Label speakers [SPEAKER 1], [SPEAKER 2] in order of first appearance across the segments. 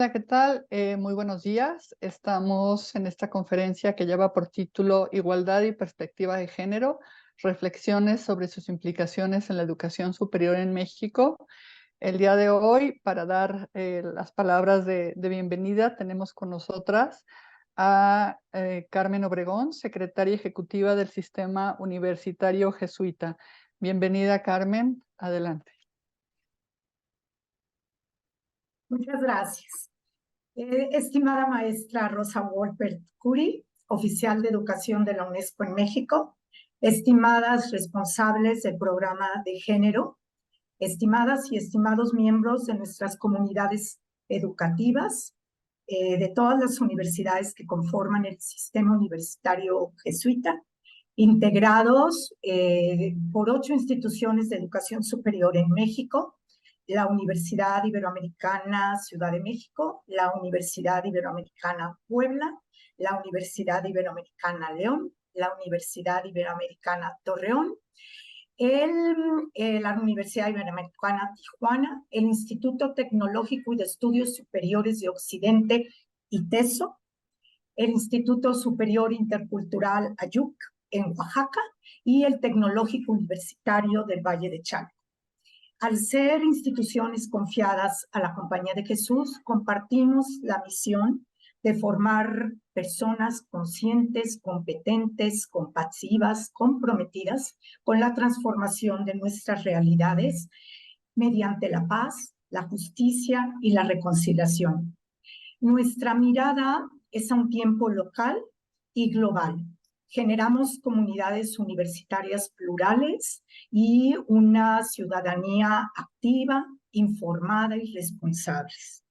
[SPEAKER 1] Hola, ¿qué tal? Muy buenos días. Estamos en esta conferencia que lleva por título Igualdad y perspectiva de género, reflexiones sobre sus implicaciones en la educación superior en México. El día de hoy, para dar las palabras de bienvenida, tenemos con nosotras a Carmen Obregón, secretaria ejecutiva del Sistema Universitario Jesuita. Bienvenida, Carmen. Adelante.
[SPEAKER 2] Muchas gracias. Estimada maestra Rosa Wolpert Curi, oficial de educación de la UNESCO en México, estimadas responsables del programa de género, estimadas y estimados miembros de nuestras comunidades educativas, de todas las universidades que conforman el sistema universitario jesuita, integrados por 8 instituciones de educación superior en México: la Universidad Iberoamericana Ciudad de México, la Universidad Iberoamericana Puebla, la Universidad Iberoamericana León, la Universidad Iberoamericana Torreón, la Universidad Iberoamericana Tijuana, el Instituto Tecnológico y de Estudios Superiores de Occidente, ITESO, el Instituto Superior Intercultural Ayuc en Oaxaca y el Tecnológico Universitario del Valle de Chalco. Al ser instituciones confiadas a la Compañía de Jesús, compartimos la misión de formar personas conscientes, competentes, compasivas, comprometidas con la transformación de nuestras realidades mediante la paz, la justicia y la reconciliación. Nuestra mirada es a un tiempo local y global. Generamos comunidades universitarias plurales y una ciudadanía activa, informada y responsables.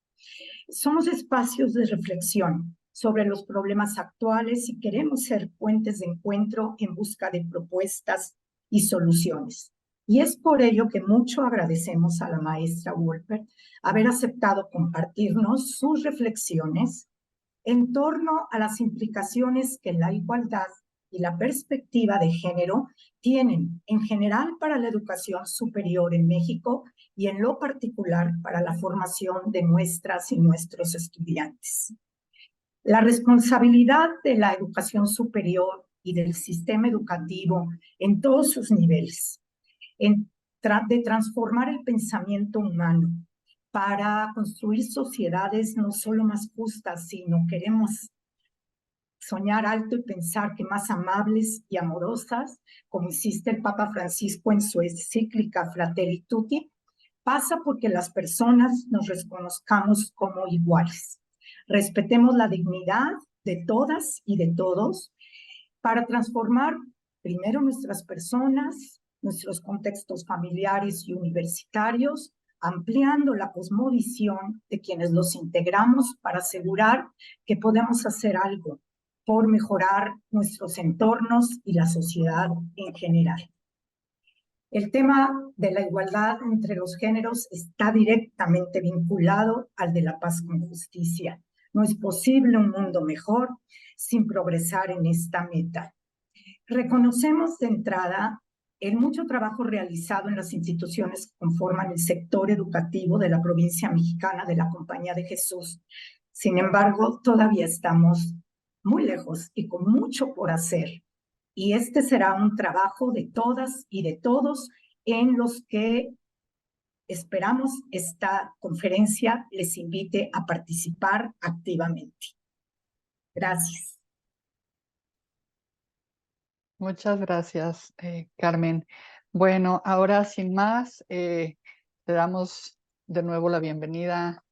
[SPEAKER 2] Somos espacios de reflexión sobre los problemas actuales y queremos ser puentes de encuentro en busca de propuestas y soluciones. Y es por ello que mucho agradecemos a la maestra Wolpert haber aceptado compartirnos sus reflexiones en torno a las implicaciones que la igualdad y la perspectiva de género tienen en general para la educación superior en México y en lo particular para la formación de nuestras y nuestros estudiantes. La responsabilidad de la educación superior y del sistema educativo en todos sus niveles, de transformar el pensamiento humano para construir sociedades no solo más justas, sino queremos soñar alto y pensar que más amables y amorosas, como insiste el Papa Francisco en su encíclica Fratelli Tutti, pasa porque las personas nos reconozcamos como iguales. Respetemos la dignidad de todas y de todos para transformar primero nuestras personas, nuestros contextos familiares y universitarios, ampliando la cosmovisión de quienes los integramos para asegurar que podemos hacer algo por mejorar nuestros entornos y la sociedad en general. El tema de la igualdad entre los géneros está directamente vinculado al de la paz con justicia. No es posible un mundo mejor sin progresar en esta meta. Reconocemos de entrada el mucho trabajo realizado en las instituciones que conforman el sector educativo de la provincia mexicana de la Compañía de Jesús. Sin embargo, todavía estamos muy lejos y con mucho por hacer. Y este será un trabajo de todas y de todos en los que esperamos esta conferencia les invite a participar activamente. Gracias.
[SPEAKER 1] Muchas gracias, Carmen. Bueno, ahora sin más, le damos de nuevo la bienvenida,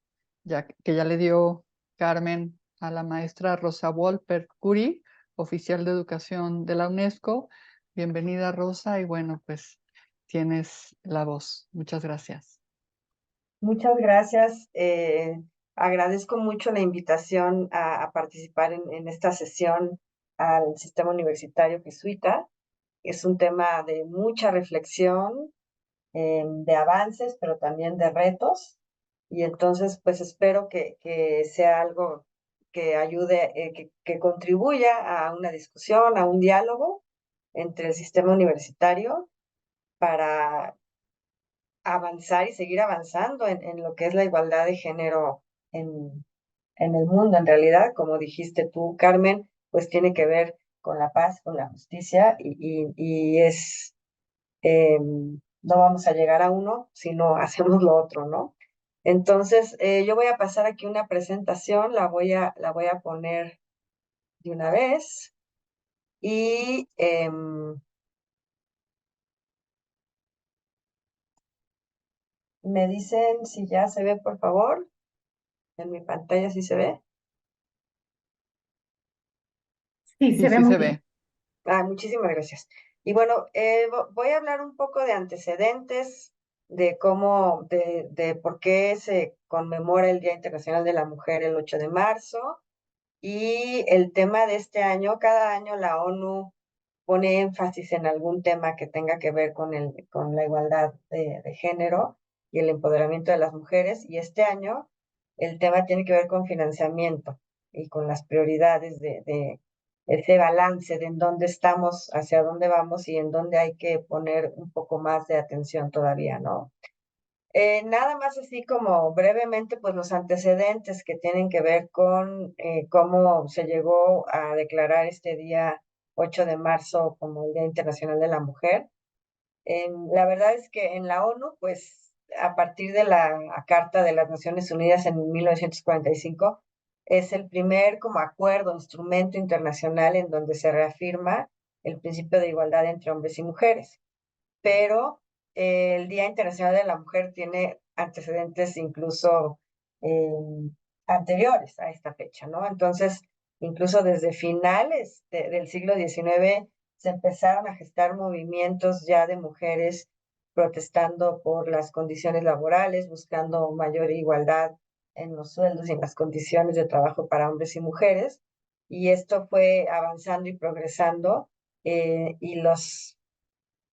[SPEAKER 1] ya que ya le dio Carmen, a la maestra Rosa Wolpert Curi, oficial de educación de la UNESCO. Bienvenida, Rosa, y bueno, pues tienes la voz. Muchas gracias.
[SPEAKER 3] Muchas gracias. Agradezco mucho la invitación a participar en esta sesión al sistema universitario jesuita. Es un tema de mucha reflexión, de avances, pero también de retos. Y entonces, pues espero que sea algo que ayude, que contribuya a una discusión, a un diálogo entre el sistema universitario para avanzar y seguir avanzando en lo que es la igualdad de género en en el mundo, en realidad, como dijiste tú, Carmen, pues tiene que ver con la paz, con la justicia, y es, no vamos a llegar a uno si no hacemos lo otro, ¿no? Entonces, yo voy a pasar aquí una presentación, la voy a poner de una vez, y me dicen si ya se ve, por favor, en mi pantalla si se ve.
[SPEAKER 2] Sí,
[SPEAKER 1] Sí,
[SPEAKER 2] se ve
[SPEAKER 1] sí
[SPEAKER 2] muy
[SPEAKER 1] se
[SPEAKER 2] bien.
[SPEAKER 1] ve.
[SPEAKER 3] Muchísimas gracias. Y bueno, voy a hablar un poco de antecedentes, de cómo, de por qué se conmemora el Día Internacional de la Mujer el 8 de marzo. Y el tema de este año, cada año la ONU pone énfasis en algún tema que tenga que ver con la igualdad de género y el empoderamiento de las mujeres. Y este año el tema tiene que ver con financiamiento y con las prioridades de ese balance de en dónde estamos, hacia dónde vamos y en dónde hay que poner un poco más de atención todavía, ¿no? Nada más así como brevemente, pues los antecedentes que tienen que ver con cómo se llegó a declarar este día 8 de marzo como el Día Internacional de la Mujer. La verdad es que en la ONU, pues a partir de la Carta de las Naciones Unidas en 1945, es el primer como acuerdo, instrumento internacional en donde se reafirma el principio de igualdad entre hombres y mujeres, pero el Día Internacional de la Mujer tiene antecedentes incluso eh, anteriores a esta fecha, ¿no? Entonces, incluso desde finales del siglo XIX se empezaron a gestar movimientos ya de mujeres protestando por las condiciones laborales, buscando mayor igualdad en los sueldos y en las condiciones de trabajo para hombres y mujeres. Y esto fue avanzando y progresando, y los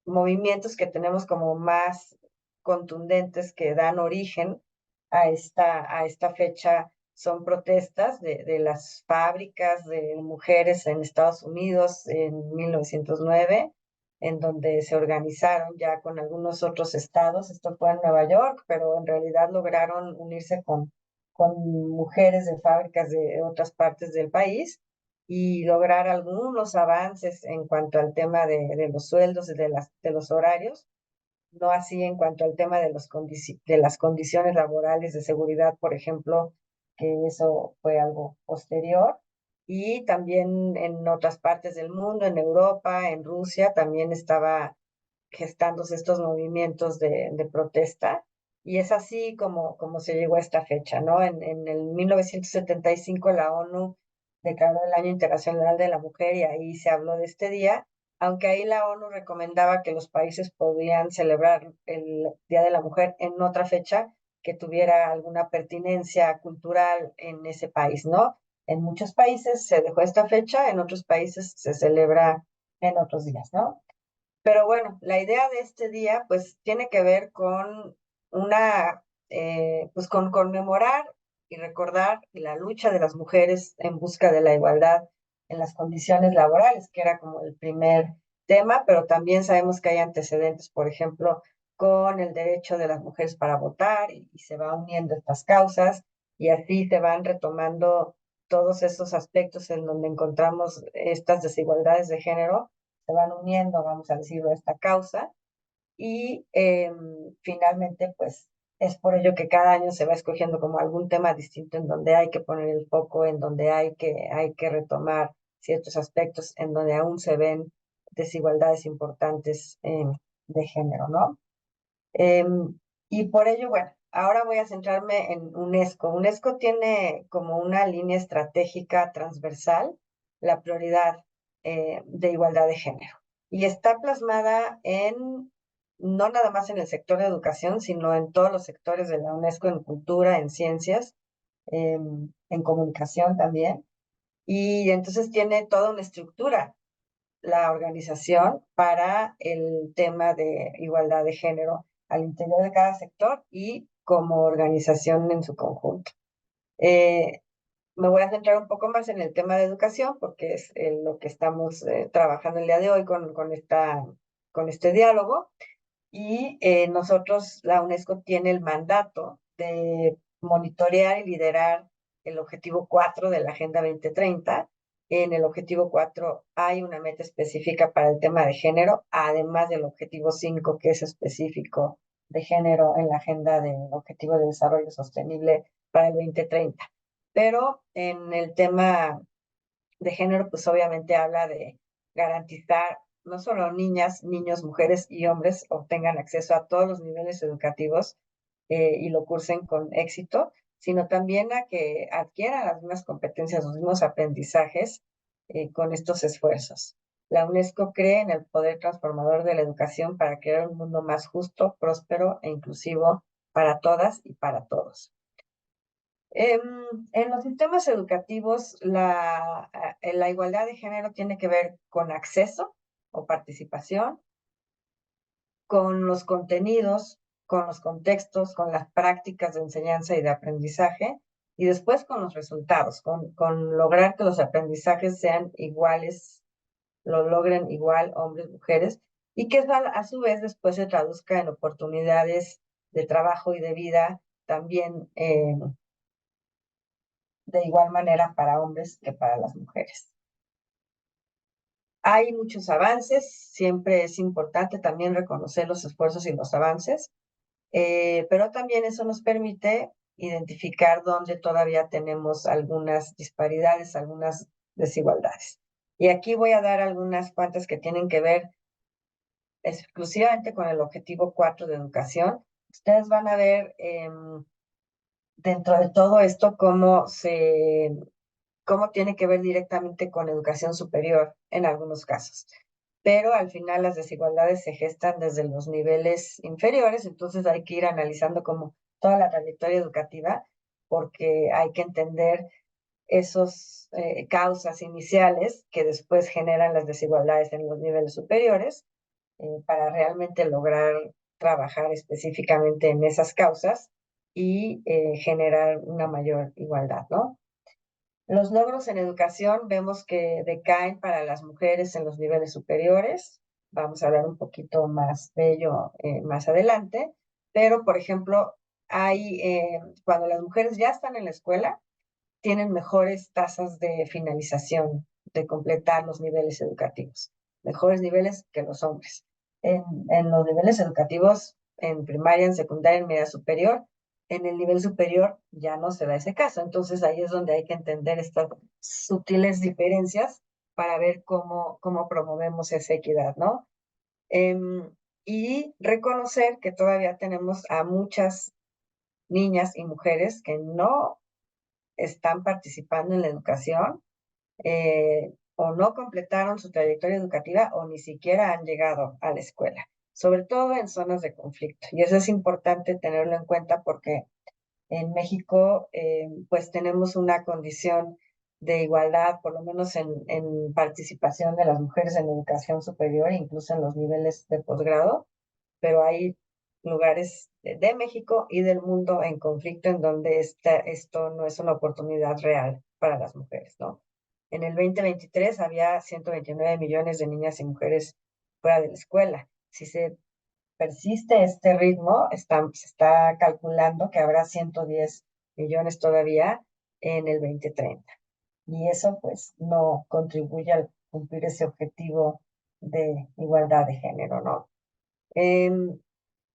[SPEAKER 3] movimientos que tenemos como más contundentes que dan origen a esta fecha son protestas de las fábricas de mujeres en Estados Unidos en 1909, en donde se organizaron ya con algunos otros estados. Esto fue en Nueva York, pero en realidad lograron unirse con mujeres de fábricas de otras partes del país y lograr algunos avances en cuanto al tema de los sueldos y de los horarios, no así en cuanto al tema de las condiciones laborales de seguridad, por ejemplo, que eso fue algo posterior. Y también en otras partes del mundo, en Europa, en Rusia, también estaba gestándose estos movimientos de protesta. Y es así como se llegó a esta fecha, ¿no? En el 1975 la ONU declaró el Año Internacional de la Mujer y ahí se habló de este día, aunque ahí la ONU recomendaba que los países podían celebrar el Día de la Mujer en otra fecha que tuviera alguna pertinencia cultural en ese país, ¿no? En muchos países se dejó esta fecha, en otros países se celebra en otros días, ¿no? Pero bueno, la idea de este día pues tiene que ver con pues con conmemorar y recordar la lucha de las mujeres en busca de la igualdad en las condiciones laborales, que era como el primer tema, pero también sabemos que hay antecedentes, por ejemplo, con el derecho de las mujeres para votar y se va uniendo estas causas y así se van retomando todos esos aspectos en donde encontramos estas desigualdades de género se van uniendo, vamos a decirlo, a esta causa. Y finalmente, pues es por ello que cada año se va escogiendo como algún tema distinto en donde hay que poner el foco, en donde hay que retomar ciertos aspectos, en donde aún se ven desigualdades importantes de género, ¿no? Y por ello, bueno, ahora voy a centrarme en UNESCO. UNESCO tiene como una línea estratégica transversal la prioridad de igualdad de género. Y está plasmada no nada más en el sector de educación, sino en todos los sectores de la UNESCO, en cultura, en ciencias, en comunicación también. Y entonces tiene toda una estructura la organización para el tema de igualdad de género al interior de cada sector y como organización en su conjunto. Eh, Me voy a centrar un poco más en el tema de educación porque es lo que estamos trabajando el día de hoy con este diálogo. Y nosotros, la UNESCO tiene el mandato de monitorear y liderar el objetivo 4 de la Agenda 2030. En el objetivo 4 hay una meta específica para el tema de género, además del objetivo 5, que es específico de género en la Agenda del Objetivo de Desarrollo Sostenible para el 2030. Pero en el tema de género, pues obviamente habla de garantizar no solo niñas, niños, mujeres y hombres obtengan acceso a todos los niveles educativos y lo cursen con éxito, sino también a que adquieran las mismas competencias, los mismos aprendizajes con estos esfuerzos. La UNESCO cree en el poder transformador de la educación para crear un mundo más justo, próspero e inclusivo para todas y para todos. En los sistemas educativos, la igualdad de género tiene que ver con acceso o participación, con los contenidos, con los contextos, con las prácticas de enseñanza y de aprendizaje, y después con los resultados, con lograr que los aprendizajes sean iguales, lo logren igual hombres, mujeres, y que a su vez después se traduzca en oportunidades de trabajo y de vida también de igual manera para hombres que para las mujeres. Hay muchos avances, siempre es importante también reconocer los esfuerzos y los avances, pero también eso nos permite identificar dónde todavía tenemos algunas disparidades, algunas desigualdades. Y aquí voy a dar algunas cuantas que tienen que ver exclusivamente con el objetivo 4 de educación. Ustedes van a ver dentro de todo esto cómo tiene que ver directamente con educación superior en algunos casos. Pero al final las desigualdades se gestan desde los niveles inferiores, entonces hay que ir analizando como toda la trayectoria educativa, porque hay que entender esos causas iniciales que después generan las desigualdades en los niveles superiores, para realmente lograr trabajar específicamente en esas causas y generar una mayor igualdad, ¿no? Los logros en educación vemos que decaen para las mujeres en los niveles superiores. Vamos a hablar un poquito más de ello más adelante. Pero, por ejemplo, cuando las mujeres ya están en la escuela, tienen mejores tasas de finalización, de completar los niveles educativos, mejores niveles que los hombres. En los niveles educativos, en primaria, en secundaria, en media superior, en el nivel superior ya no se da ese caso. Entonces ahí es donde hay que entender estas sutiles diferencias para ver cómo promovemos esa equidad, ¿no? Y reconocer que todavía tenemos a muchas niñas y mujeres que no están participando en la educación, o no completaron su trayectoria educativa o ni siquiera han llegado a la escuela, sobre todo en zonas de conflicto. Y eso es importante tenerlo en cuenta porque en México pues tenemos una condición de igualdad, por lo menos en participación de las mujeres en educación superior, incluso en los niveles de posgrado, pero hay lugares de México y del mundo en conflicto en donde esto no es una oportunidad real para las mujeres, ¿no? En el 2023 había 129 millones de niñas y mujeres fuera de la escuela. Si se persiste este ritmo, se está calculando que habrá 110 millones todavía en el 2030. Y eso pues no contribuye al cumplir ese objetivo de igualdad de género, ¿no?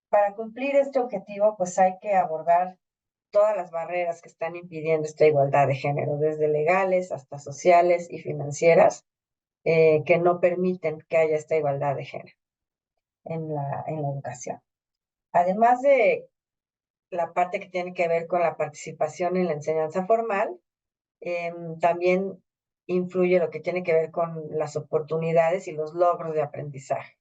[SPEAKER 3] Para cumplir este objetivo, pues hay que abordar todas las barreras que están impidiendo esta igualdad de género, desde legales hasta sociales y financieras, que no permiten que haya esta igualdad de género en la educación. Además de la parte que tiene que ver con la participación en la enseñanza formal, también influye lo que tiene que ver con las oportunidades y los logros de aprendizaje.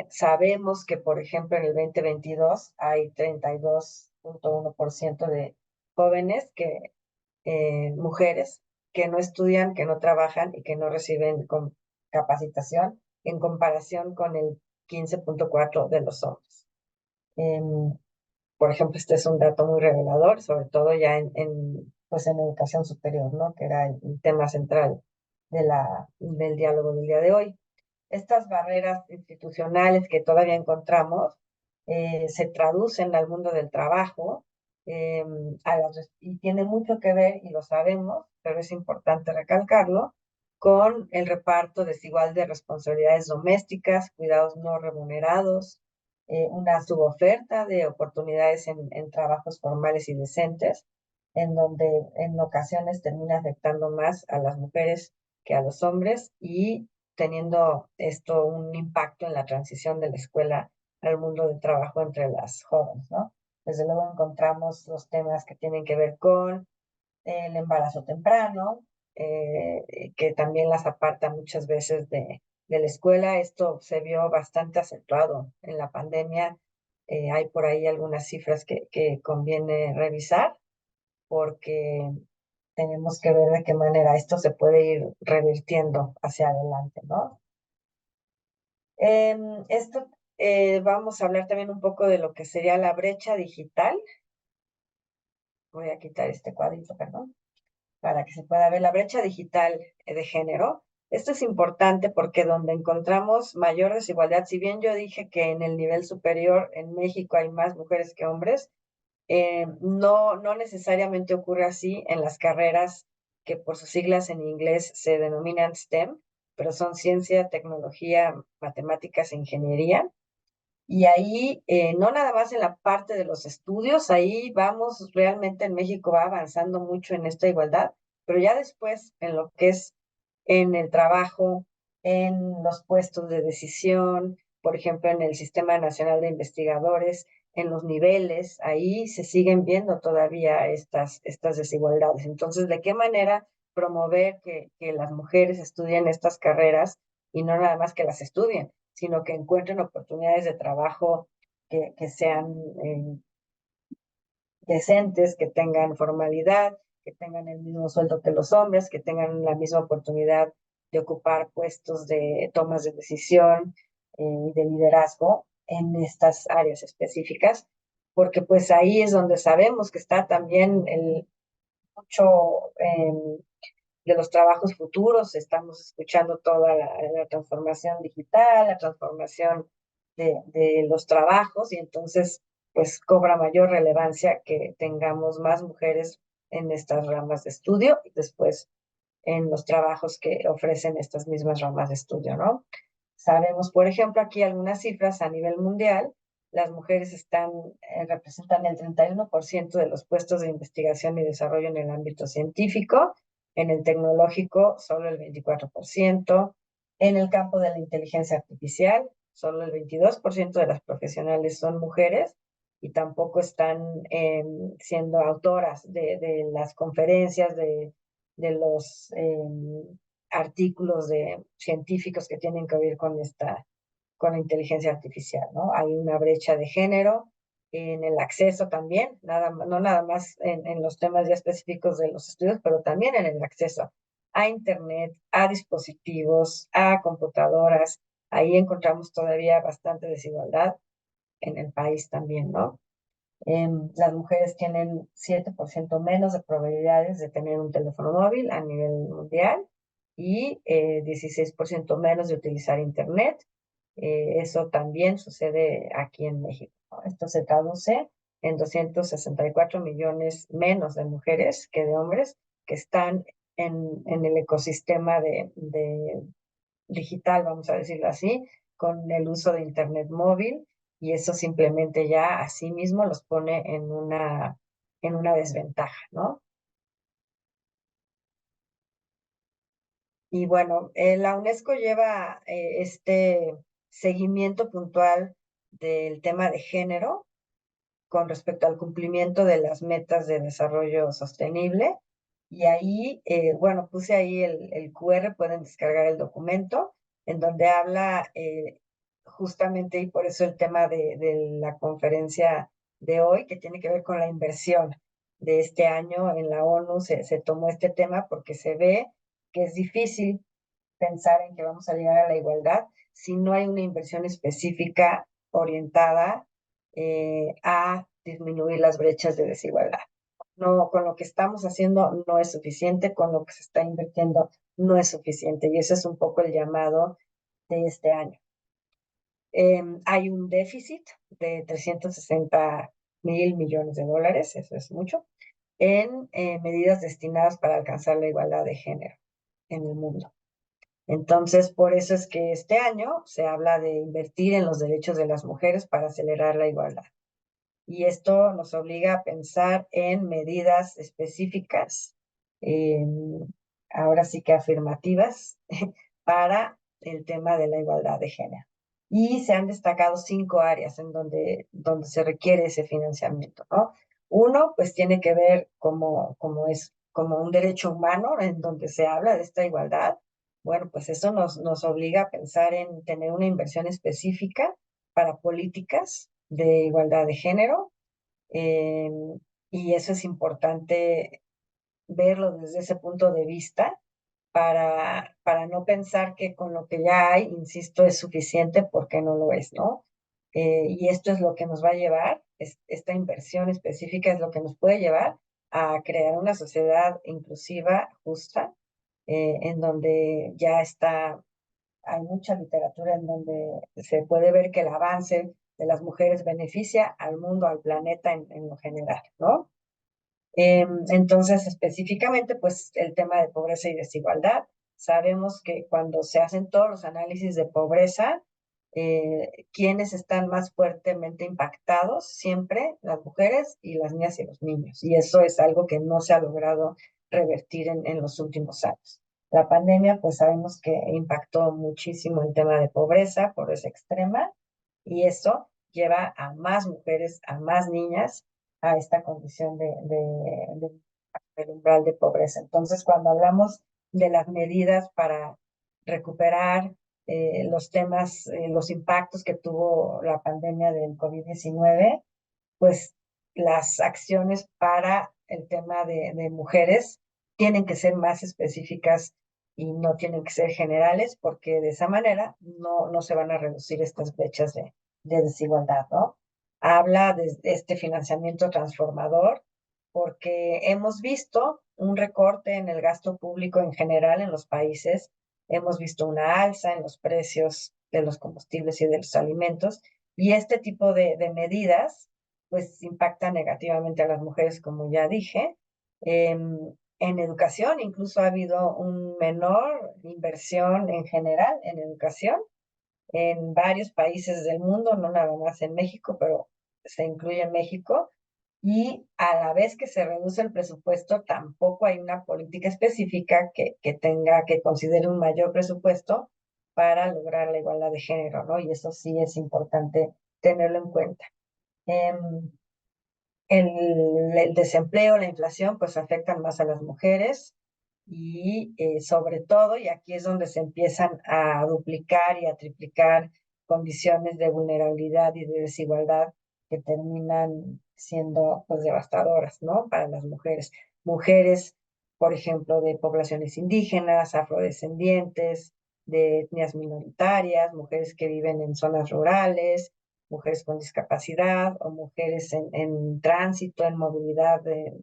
[SPEAKER 3] Sabemos que, por ejemplo, en el 2022 hay 32.1% de jóvenes mujeres que no estudian, que no trabajan y que no reciben capacitación en comparación con el 15.4% de los hombres. Por ejemplo, este es un dato muy revelador, sobre todo ya pues en educación superior, ¿no? Que era el tema central del diálogo del día de hoy. Estas barreras institucionales que todavía encontramos se traducen al mundo del trabajo y tiene mucho que ver, y lo sabemos, pero es importante recalcarlo, con el reparto desigual de responsabilidades domésticas, cuidados no remunerados, una suboferta de oportunidades en trabajos formales y decentes, en donde en ocasiones termina afectando más a las mujeres que a los hombres y teniendo esto un impacto en la transición de la escuela al mundo del trabajo entre las jóvenes, ¿no? Desde luego encontramos los temas que tienen que ver con el embarazo temprano, que también las aparta muchas veces de la escuela. Esto se vio bastante acentuado en la pandemia. Hay por ahí algunas cifras que conviene revisar porque tenemos que ver de qué manera esto se puede ir revirtiendo hacia adelante, ¿no? Esto vamos a hablar también un poco de lo que sería la brecha digital. Voy a quitar este cuadrito, perdón, para que se pueda ver la brecha digital de género. Esto es importante porque donde encontramos mayor desigualdad, si bien yo dije que en el nivel superior en México hay más mujeres que hombres, no necesariamente ocurre así en las carreras que por sus siglas en inglés se denominan STEM, pero son ciencia, tecnología, matemáticas e ingeniería. Y ahí, no nada más en la parte de los estudios, ahí vamos, realmente en México va avanzando mucho en esta igualdad, pero ya después en lo que es en el trabajo, en los puestos de decisión, por ejemplo, en el Sistema Nacional de Investigadores, en los niveles, ahí se siguen viendo todavía estas desigualdades. Entonces, ¿de qué manera promover que las mujeres estudien estas carreras y no nada más que las estudien, sino que encuentren oportunidades de trabajo que sean decentes, que tengan formalidad, que tengan el mismo sueldo que los hombres, que tengan la misma oportunidad de ocupar puestos de tomas de decisión y de liderazgo en estas áreas específicas, porque pues ahí es donde sabemos que está también mucho de los trabajos futuros. Estamos escuchando toda la transformación digital, la transformación de los trabajos, y entonces pues cobra mayor relevancia que tengamos más mujeres en estas ramas de estudio y después en los trabajos que ofrecen estas mismas ramas de estudio, ¿no? Sabemos, por ejemplo, aquí algunas cifras a nivel mundial. Las mujeres representan el 31% de los puestos de investigación y desarrollo en el ámbito científico, en el tecnológico solo el 24%, en el campo de la inteligencia artificial solo el 22% de las profesionales son mujeres y tampoco están siendo autoras de las conferencias, de los artículos científicos que tienen que ver con la inteligencia artificial, ¿no? Hay una brecha de género en el acceso también, no nada más en los temas ya específicos de los estudios, pero también en el acceso a Internet, a dispositivos, a computadoras. Ahí encontramos todavía bastante desigualdad en el país también, ¿no? Las mujeres tienen 7% menos de probabilidades de tener un teléfono móvil a nivel mundial y 16% menos de utilizar Internet. Eso también sucede aquí en México, ¿no? Esto se traduce en 264 millones menos de mujeres que de hombres que están en el ecosistema de digital, vamos a decirlo así, con el uso de Internet móvil, y eso simplemente ya a sí mismo los pone en una desventaja, ¿no? Y bueno, la UNESCO lleva este seguimiento puntual del tema de género con respecto al cumplimiento de las metas de desarrollo sostenible. Y ahí, bueno, puse ahí el QR, pueden descargar el documento, en donde habla justamente, y por eso el tema de la conferencia de hoy, que tiene que ver con la inversión de este año en la ONU, se tomó este tema porque se ve que es difícil pensar en que vamos a llegar a la igualdad si no hay una inversión específica orientada a disminuir las brechas de desigualdad. No, con lo que estamos haciendo no es suficiente, con lo que se está invirtiendo no es suficiente, y ese es un poco el llamado de este año. Hay un déficit de 360 $1,000 millones, eso es mucho, en medidas destinadas para alcanzar la igualdad de género en el mundo. Entonces, por eso es que este año se habla de invertir en los derechos de las mujeres para acelerar la igualdad. Y esto nos obliga a pensar en medidas específicas, ahora sí que afirmativas, para el tema de la igualdad de género. Y se han destacado 5 áreas en donde se requiere ese financiamiento, ¿no? Uno, pues tiene que ver como un derecho humano en donde se habla de esta igualdad. Bueno, pues eso nos obliga a pensar en tener una inversión específica para políticas de igualdad de género, eh, y eso es importante verlo desde ese punto de vista para no pensar que con lo que ya hay, insisto, es suficiente porque no lo es, ¿no? Y esto es lo que nos va a llevar, esta inversión específica es lo que nos puede llevar a crear una sociedad inclusiva, justa, en donde ya hay mucha literatura en donde se puede ver que el avance de las mujeres beneficia al mundo, al planeta en lo general, ¿no? Entonces, específicamente, pues el tema de pobreza y desigualdad. Sabemos que cuando se hacen todos los análisis de pobreza, quienes están más fuertemente impactados, siempre las mujeres y las niñas y los niños. Y eso es algo que no se ha logrado revertir en los últimos años. La pandemia, pues sabemos que impactó muchísimo el tema de pobreza extrema, y eso lleva a más mujeres, a más niñas a esta condición del umbral de pobreza. Entonces, cuando hablamos de las medidas para recuperar los temas, los impactos que tuvo la pandemia del COVID-19, pues las acciones para el tema de mujeres tienen que ser más específicas y no tienen que ser generales, porque de esa manera no se van a reducir estas brechas de desigualdad, ¿no? Habla de este financiamiento transformador, porque hemos visto un recorte en el gasto público en general en los países, hemos visto una alza en los precios de los combustibles y de los alimentos, y este tipo de medidas pues impacta negativamente a las mujeres, como ya dije. En educación incluso ha habido una menor inversión en general en educación en varios países del mundo, no nada más en México, pero se incluye en México. Y a la vez que se reduce el presupuesto, tampoco hay una política específica que considere un mayor presupuesto para lograr la igualdad de género, ¿no? Y eso sí es importante tenerlo en cuenta. Em, el desempleo, la inflación, pues afectan más a las mujeres y sobre todo, y aquí es donde se empiezan a duplicar y a triplicar condiciones de vulnerabilidad y de desigualdad que terminan siendo pues devastadoras, ¿no? Para las mujeres. Mujeres, por ejemplo, de poblaciones indígenas, afrodescendientes, de etnias minoritarias, mujeres que viven en zonas rurales, mujeres con discapacidad o mujeres en tránsito, en movilidad de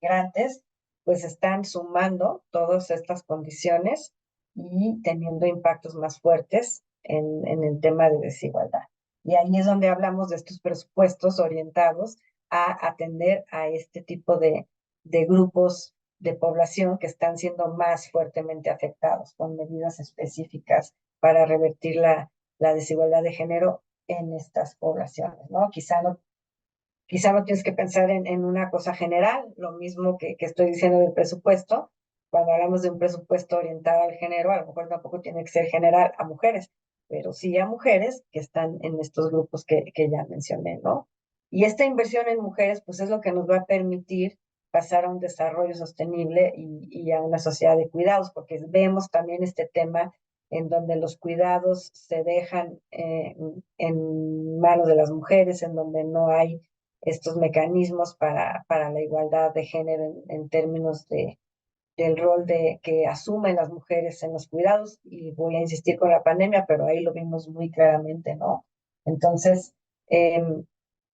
[SPEAKER 3] migrantes, pues están sumando todas estas condiciones y teniendo impactos más fuertes en el tema de desigualdad. Y ahí es donde hablamos de estos presupuestos orientados a atender a este tipo de grupos de población que están siendo más fuertemente afectados con medidas específicas para revertir la desigualdad de género en estas poblaciones, ¿no? Quizá no tienes que pensar en una cosa general, lo mismo que estoy diciendo del presupuesto. Cuando hablamos de un presupuesto orientado al género, a lo mejor tampoco tiene que ser general a mujeres, pero sí a mujeres que están en estos grupos que ya mencioné, ¿no? Y esta inversión en mujeres, pues es lo que nos va a permitir pasar a un desarrollo sostenible y a una sociedad de cuidados, porque vemos también este tema en donde los cuidados se dejan en manos de las mujeres, en donde no hay estos mecanismos para la igualdad de género en términos del rol que asumen las mujeres en los cuidados. Y voy a insistir con la pandemia, pero ahí lo vimos muy claramente, ¿no? Entonces, eh,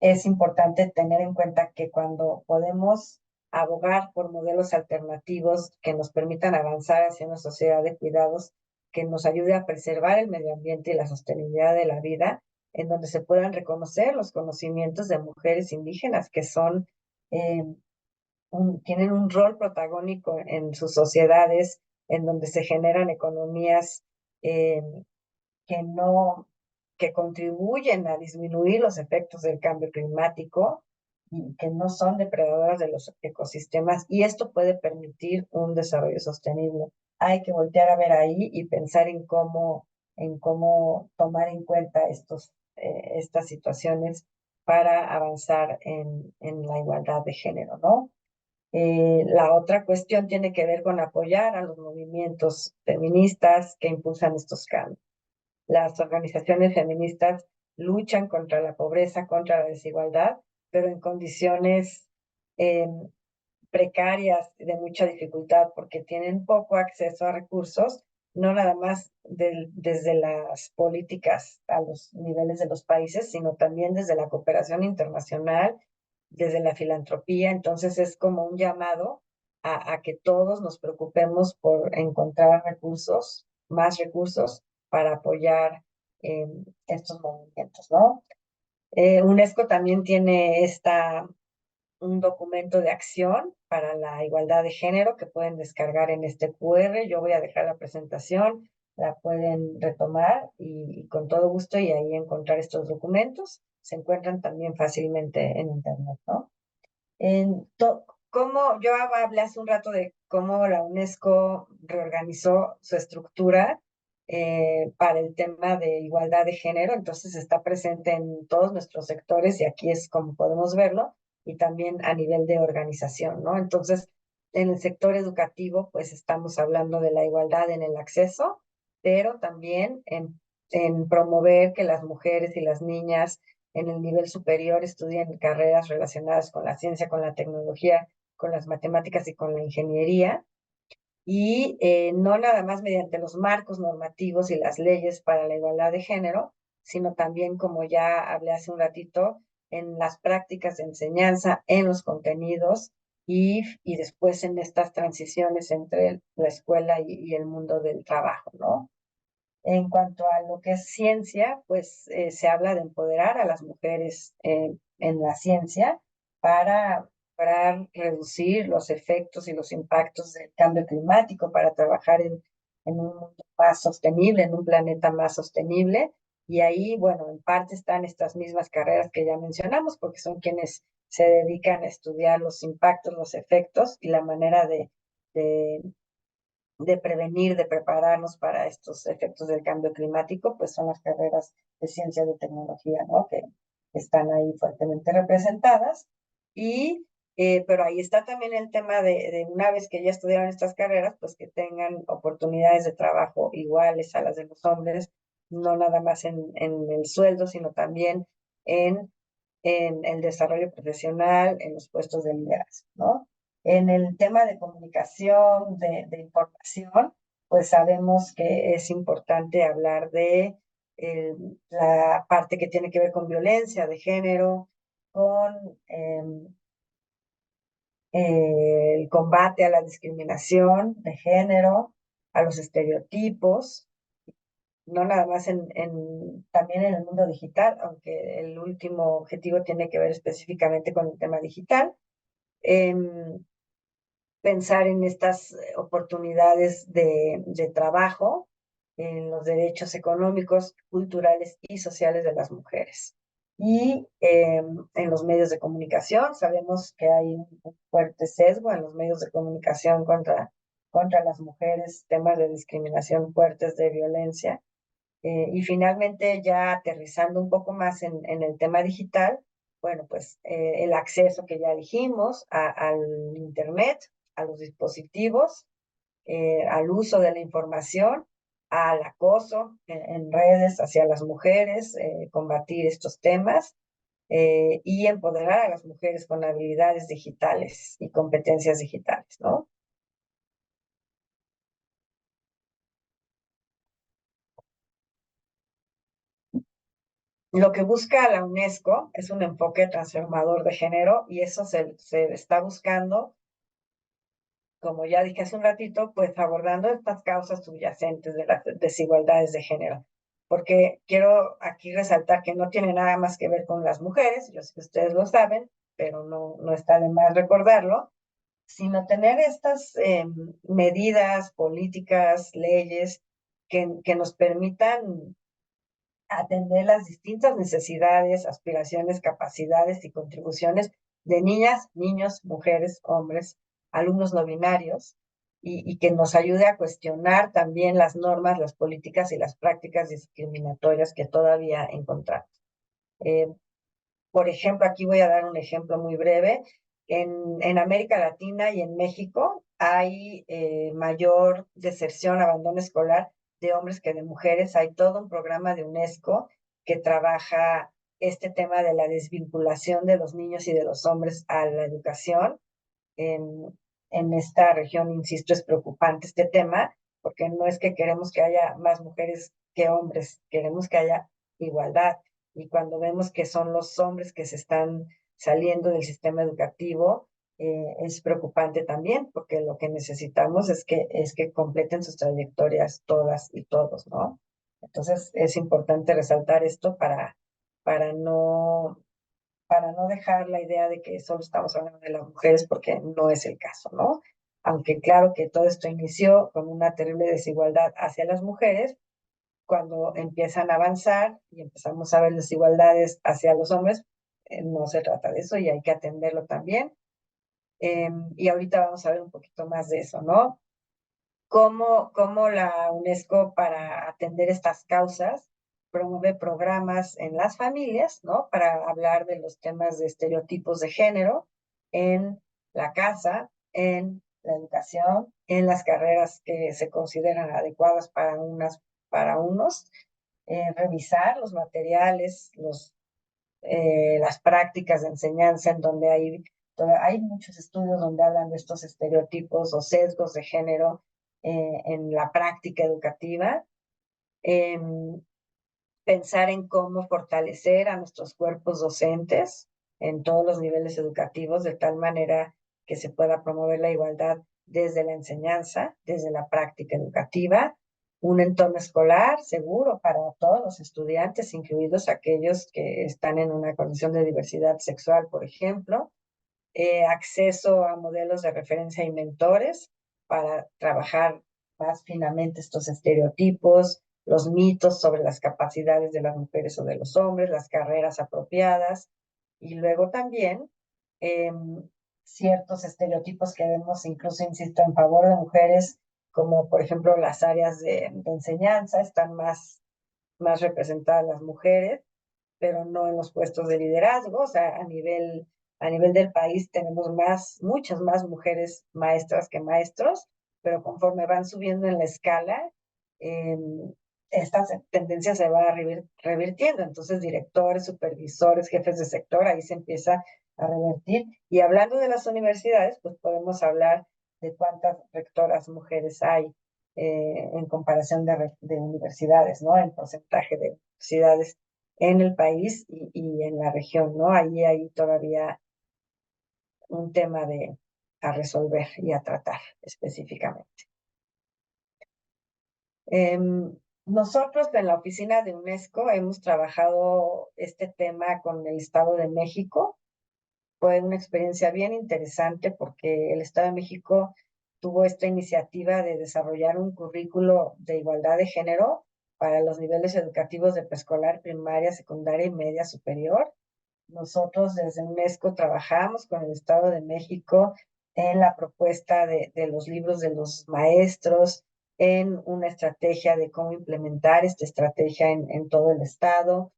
[SPEAKER 3] es importante tener en cuenta que cuando podemos abogar por modelos alternativos que nos permitan avanzar hacia una sociedad de cuidados, que nos ayude a preservar el medio ambiente y la sostenibilidad de la vida, en donde se puedan reconocer los conocimientos de mujeres indígenas que son, tienen un rol protagónico en sus sociedades, en donde se generan economías eh, que no, que contribuyen a disminuir los efectos del cambio climático y que no son depredadoras de los ecosistemas, y esto puede permitir un desarrollo sostenible. Hay que voltear a ver ahí y pensar en cómo tomar en cuenta estas situaciones para avanzar en la igualdad de género, ¿no? La otra cuestión tiene que ver con apoyar a los movimientos feministas que impulsan estos cambios. Las organizaciones feministas luchan contra la pobreza, contra la desigualdad, pero en condiciones eh, precarias, de mucha dificultad, porque tienen poco acceso a recursos, no nada más desde las políticas a los niveles de los países, sino también desde la cooperación internacional, desde la filantropía. Entonces es como un llamado a que todos nos preocupemos por encontrar recursos, más recursos, para apoyar estos movimientos, ¿no? UNESCO también tiene un documento de acción para la igualdad de género que pueden descargar en este QR. Yo voy a dejar la presentación, la pueden retomar y con todo gusto, y ahí encontrar estos documentos. Se encuentran también fácilmente en Internet, ¿no? Cómo yo hablé hace un rato de cómo la UNESCO reorganizó su estructura para el tema de igualdad de género. Entonces está presente en todos nuestros sectores, y aquí es como podemos verlo, y también a nivel de organización, ¿no? Entonces, en el sector educativo, pues estamos hablando de la igualdad en el acceso, pero también en promover que las mujeres y las niñas en el nivel superior estudien carreras relacionadas con la ciencia, con la tecnología, con las matemáticas y con la ingeniería, y no nada más mediante los marcos normativos y las leyes para la igualdad de género, sino también, como ya hablé hace un ratito, en las prácticas de enseñanza, en los contenidos y después en estas transiciones entre la escuela y el mundo del trabajo, ¿no? En cuanto a lo que es ciencia, pues se habla de empoderar a las mujeres en la ciencia para reducir los efectos y los impactos del cambio climático, para trabajar en un mundo más sostenible, en un planeta más sostenible. Y ahí, bueno, en parte están estas mismas carreras que ya mencionamos, porque son quienes se dedican a estudiar los impactos, los efectos y la manera de de prevenir, de prepararnos para estos efectos del cambio climático, pues son las carreras de ciencia y de tecnología, ¿no? Que están ahí fuertemente representadas. Pero ahí está también el tema de una vez que ya estudiaron estas carreras, pues que tengan oportunidades de trabajo iguales a las de los hombres, no nada más en el sueldo, sino también en, en el desarrollo profesional, en los puestos de liderazgo, ¿no? En el tema de comunicación, de información, pues sabemos que es importante hablar de la parte que tiene que ver con violencia de género, con el combate a la discriminación de género, a los estereotipos, no nada más también en el mundo digital, aunque el último objetivo tiene que ver específicamente con el tema digital. Pensar en estas oportunidades de trabajo, en los derechos económicos, culturales y sociales de las mujeres. Y en los medios de comunicación, sabemos que hay un fuerte sesgo en los medios de comunicación contra las mujeres, temas de discriminación fuertes, de violencia. Y finalmente, ya aterrizando un poco más en el tema digital, bueno, pues el acceso que ya dijimos al Internet, a los dispositivos, al uso de la información, al acoso en redes hacia las mujeres, combatir estos temas y empoderar a las mujeres con habilidades digitales y competencias digitales, ¿no? Lo que busca la UNESCO es un enfoque transformador de género, y eso se está buscando, como ya dije hace un ratito, pues abordando estas causas subyacentes de las desigualdades de género. porque quiero aquí resaltar que no tiene nada más que ver con las mujeres, yo sé que ustedes lo saben, pero no está de más recordarlo, sino tener estas medidas políticas, leyes que nos permitan atender las distintas necesidades, aspiraciones, capacidades y contribuciones de niñas, niños, mujeres, hombres, alumnos no binarios, y que nos ayude a cuestionar también las normas, las políticas y las prácticas discriminatorias que todavía encontramos. Por ejemplo, aquí voy a dar un ejemplo muy breve. En América Latina y en México hay mayor deserción, abandono escolar de hombres que de mujeres. Hay todo un programa de UNESCO que trabaja este tema de la desvinculación de los niños y de los hombres a la educación. En esta región, insisto, es preocupante este tema, porque no es que queremos que haya más mujeres que hombres, queremos que haya igualdad. Y cuando vemos que son los hombres que se están saliendo del sistema educativo, es preocupante también, porque lo que necesitamos es que completen sus trayectorias todas y todos, ¿no? Entonces es importante resaltar esto para no para no dejar la idea de que solo estamos hablando de las mujeres, porque no es el caso, ¿no? Aunque claro que todo esto inició con una terrible desigualdad hacia las mujeres, cuando empiezan a avanzar y empezamos a ver desigualdades hacia los hombres, no se trata de eso y hay que atenderlo también. Y ahorita vamos a ver un poquito más de eso, ¿no? Cómo la UNESCO, para atender estas causas, promueve programas en las familias, ¿no? Para hablar de los temas de estereotipos de género en la casa, en la educación, en las carreras que se consideran adecuadas para unos, revisar los materiales, las prácticas de enseñanza en donde hay muchos estudios donde hablan de estos estereotipos o sesgos de género en la práctica educativa. Pensar en cómo fortalecer a nuestros cuerpos docentes en todos los niveles educativos, de tal manera que se pueda promover la igualdad desde la enseñanza, desde la práctica educativa, un entorno escolar seguro para todos los estudiantes, incluidos aquellos que están en una condición de diversidad sexual, por ejemplo, acceso a modelos de referencia y mentores para trabajar más finamente estos estereotipos, los mitos sobre las capacidades de las mujeres o de los hombres, las carreras apropiadas, y luego también eh, ciertos estereotipos que vemos, incluso, insisto, en favor de mujeres, como por ejemplo las áreas de enseñanza, están más representadas las mujeres, pero no en los puestos de liderazgo. O sea, a nivel del país tenemos muchas más mujeres maestras que maestros, pero conforme van subiendo en la escala, eh, esta tendencia se va revirtiendo. Entonces, directores, supervisores, jefes de sector, ahí se empieza a revertir. Y hablando de las universidades, pues podemos hablar de cuántas rectoras mujeres hay en comparación de universidades, ¿no? En porcentaje de universidades en el país y en la región, ¿no? Ahí hay todavía un tema a resolver y a tratar específicamente. Nosotros en la oficina de UNESCO hemos trabajado este tema con el Estado de México. Fue una experiencia bien interesante porque el Estado de México tuvo esta iniciativa de desarrollar un currículo de igualdad de género para los niveles educativos de preescolar, primaria, secundaria y media superior. Nosotros desde UNESCO trabajamos con el Estado de México en la propuesta de los libros de los maestros, en una estrategia de cómo implementar esta estrategia en todo el Estado,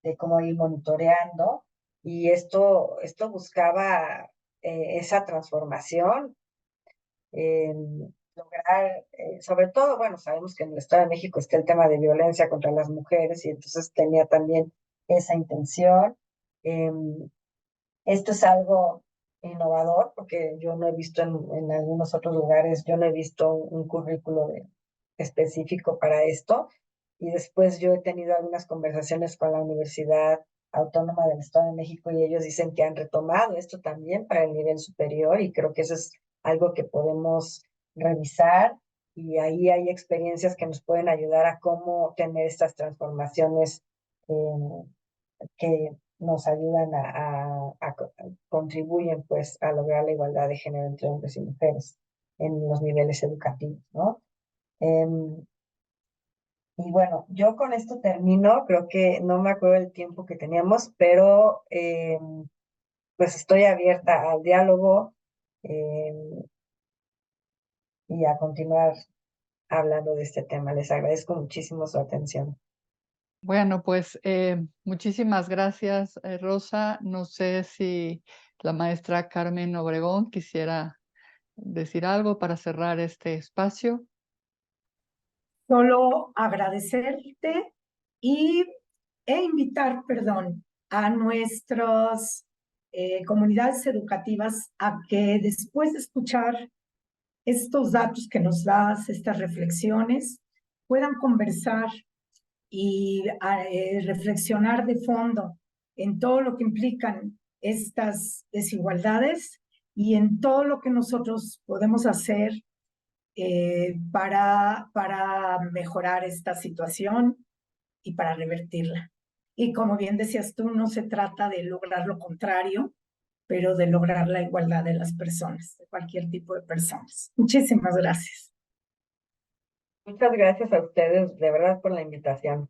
[SPEAKER 3] de cómo ir monitoreando. Y esto buscaba esa transformación, lograr, sobre todo, bueno, sabemos que en el Estado de México está el tema de violencia contra las mujeres y entonces tenía también esa intención. Esto es algo innovador porque yo no he visto en algunos otros lugares, yo no he visto un currículo específico para esto. Y después yo he tenido algunas conversaciones con la Universidad Autónoma del Estado de México y ellos dicen que han retomado esto también para el nivel superior y creo que eso es algo que podemos revisar. y ahí hay experiencias que nos pueden ayudar a cómo tener estas transformaciones que nos ayudan contribuyen pues a lograr la igualdad de género entre hombres y mujeres en los niveles educativos, ¿no? Y bueno, yo con esto termino, creo que no me acuerdo el tiempo que teníamos, pero pues estoy abierta al diálogo y a continuar hablando de este tema. Les agradezco muchísimo su atención.
[SPEAKER 1] Bueno, pues muchísimas gracias, Rosa. No sé si la maestra Carmen Obregón quisiera decir algo para cerrar este espacio.
[SPEAKER 2] Solo agradecerte e invitar, perdón, a nuestras comunidades educativas a que después de escuchar estos datos que nos das, estas reflexiones, puedan conversar y reflexionar de fondo en todo lo que implican estas desigualdades y en todo lo que nosotros podemos hacer para mejorar esta situación y para revertirla. Y como bien decías tú, no se trata de lograr lo contrario, pero de lograr la igualdad de las personas, de cualquier tipo de personas. Muchísimas gracias.
[SPEAKER 3] Muchas gracias a ustedes, de verdad, por la invitación.